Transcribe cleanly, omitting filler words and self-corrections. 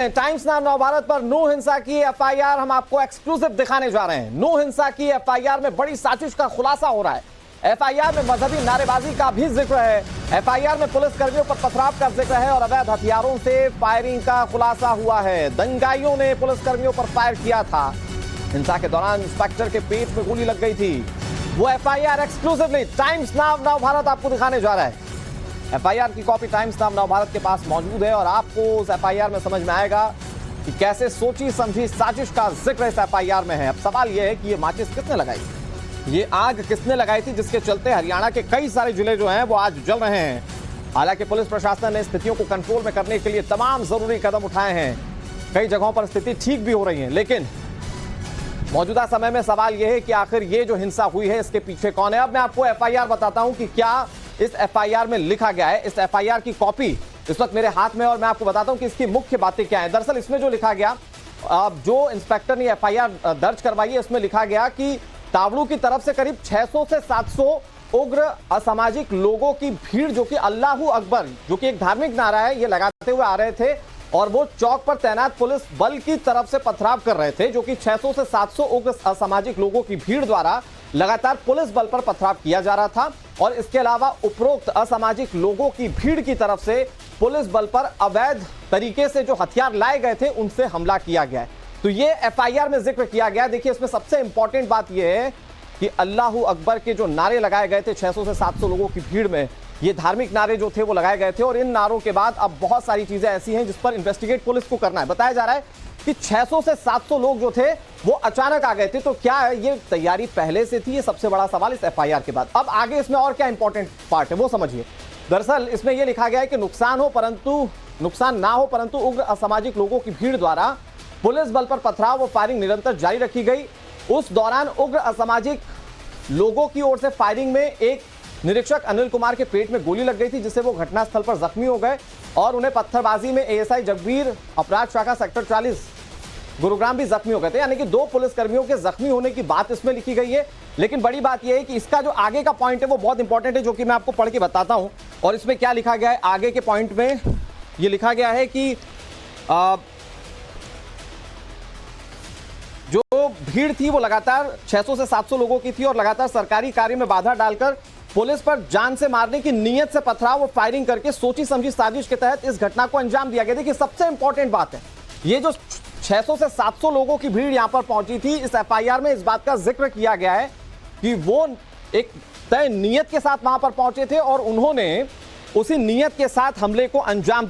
Times now नव भारत पर नू हिंसा की एफआईआर हम आपको एक्सक्लूसिव दिखाने जा रहे हैं। नू हिंसा की एफआईआर में बड़ी साजिश का खुलासा हो रहा है। एफआईआर में मजहबी नारेबाजी का भी जिक्र है। एफआईआर में पुलिस कर्मियों पर पथराव का जिक्र है और अवैध हथियारों से फायरिंग का खुलासा हुआ है। दंगाइयों ने पुलिस कर्मियों पर फायर किया था। हिंसा के दौरान इंस्पेक्टर के पेट में गोली लग गई थी। वो एफआईआर एक्सक्लूसिवली टाइम्स नाउ नव भारत आपको दिखाने जा रहा है। एफआईआर की कॉपी टाइम्स नाउ नव भारत के पास मौजूद है और आपको उस एफआईआर में समझ में आएगा कि कैसे सोची समझी साजिश का जिक्र इस एफआईआर में है। अब सवाल यह है कि ये माचिस किसने लगाई, ये आग किसने लगाई थी, जिसके चलते हरियाणा के कई सारे जिले जो हैं वो आज जल रहे हैं। हालांकि पुलिस प्रशासन ने स्थितियों को कंट्रोल में करने के लिए तमाम जरूरी कदम उठाए हैं। कई जगहों पर स्थिति ठीक भी हो रही है, लेकिन मौजूदा समय में सवाल यह है कि आखिर ये जो हिंसा हुई है इसके पीछे कौन है। अब मैं आपको एफआईआर बताता हूं कि क्या इस एफआईआर में लिखा गया है। इस एफआईआर की कॉपी इस वक्त मेरे हाथ में और मैं आपको बताता हूं कि इसकी मुख्य बातें क्या हैं। दरअसल इसमें जो लिखा गया, जो इंस्पेक्टर ने एफआईआर दर्ज करवाई है, इसमें लिखा गया कि तावड़ू की तरफ से करीब 600 से 700 उग्र असामाजिक लोगों की भीड़, जो कि अल्लाहू अकबर, जो कि एक धार्मिक नारा है, ये लगाते हुए आ रहे थे और वो चौक पर तैनात पुलिस बल की तरफ से पथराव कर रहे थे, जो कि 600 से 700 उग्र असामाजिक लोगों की भीड़ द्वारा लगातार पुलिस बल पर पथराव किया जा रहा था। और इसके अलावा उपरोक्त असामाजिक लोगों की भीड़ की तरफ से पुलिस बल पर अवैध तरीके से जो हथियार लाए गए थे उनसे हमला किया गया है। तो ये एफआईआर में जिक्र किया गया। देखिए, इसमें सबसे इंपॉर्टेंट बात यह है कि अल्लाहू अकबर के जो नारे लगाए गए थे 600 से 700 लोगों की भीड़ में, ये धार्मिक नारे जो थे वो लगाए गए थे। और इन नारों के बाद अब बहुत सारी चीजें ऐसी हैं जिस पर इन्वेस्टिगेट पुलिस को करना है। बताया जा रहा है कि 600 से 700 लोग जो थे वो अचानक आ गए थे। तो क्या है, ये तैयारी पहले से थी? ये सबसे बड़ा सवाल इस एफआईआर के बाद। अब आगे इसमें और क्या इंपॉर्टेंट पार्ट है वो समझिए। दरअसल इसमें यह लिखा गया है कि नुकसान ना हो परंतु उग्र असामाजिक लोगों की भीड़ द्वारा पुलिस बल पर पथराव व फायरिंग निरंतर जारी रखी गई। उस दौरान उग्र असामाजिक लोगों की ओर से फायरिंग में एक निरीक्षक अनिल कुमार के पेट में गोली लग गई थी, जिससे वो घटनास्थल पर जख्मी हो गए और उन्हें पत्थरबाजी में एएसआई जगबीर अपराध शाखा सेक्टर 40 गुरुग्राम भी जख्मी हो गए थे। यानी कि 2 पुलिसकर्मियों के जख्मी होने की बात इसमें लिखी गई है। लेकिन बड़ी बात यह है कि इसका जो आगे का पॉइंट है वो बहुत इंपॉर्टेंट है, जो कि मैं आपको पढ़ के बताता हूं। और इसमें क्या लिखा गया है, आगे के पॉइंट में यह लिखा गया है कि जो भीड़ थी वो लगातार 600 से 700 लोगों की थी और लगातार सरकारी कार्य में बाधा डालकर पुलिस पर जान से मारने की नीयत से पथराव और फायरिंग करके सोची समझी साजिश के तहत इस घटना को अंजाम दिया गया। देखिए, सबसे इंपॉर्टेंट बात है, ये जो 600 से 700 लोगों की भीड़ यहां पर पहुंची थी, इस एफआईआर में इस बात का जिक्र किया गया है कि वो एक तय नीयत के साथ वहां पर पहुंचे थे और उन्होंने उसी नीयत के साथ हमले को अंजाम दिया।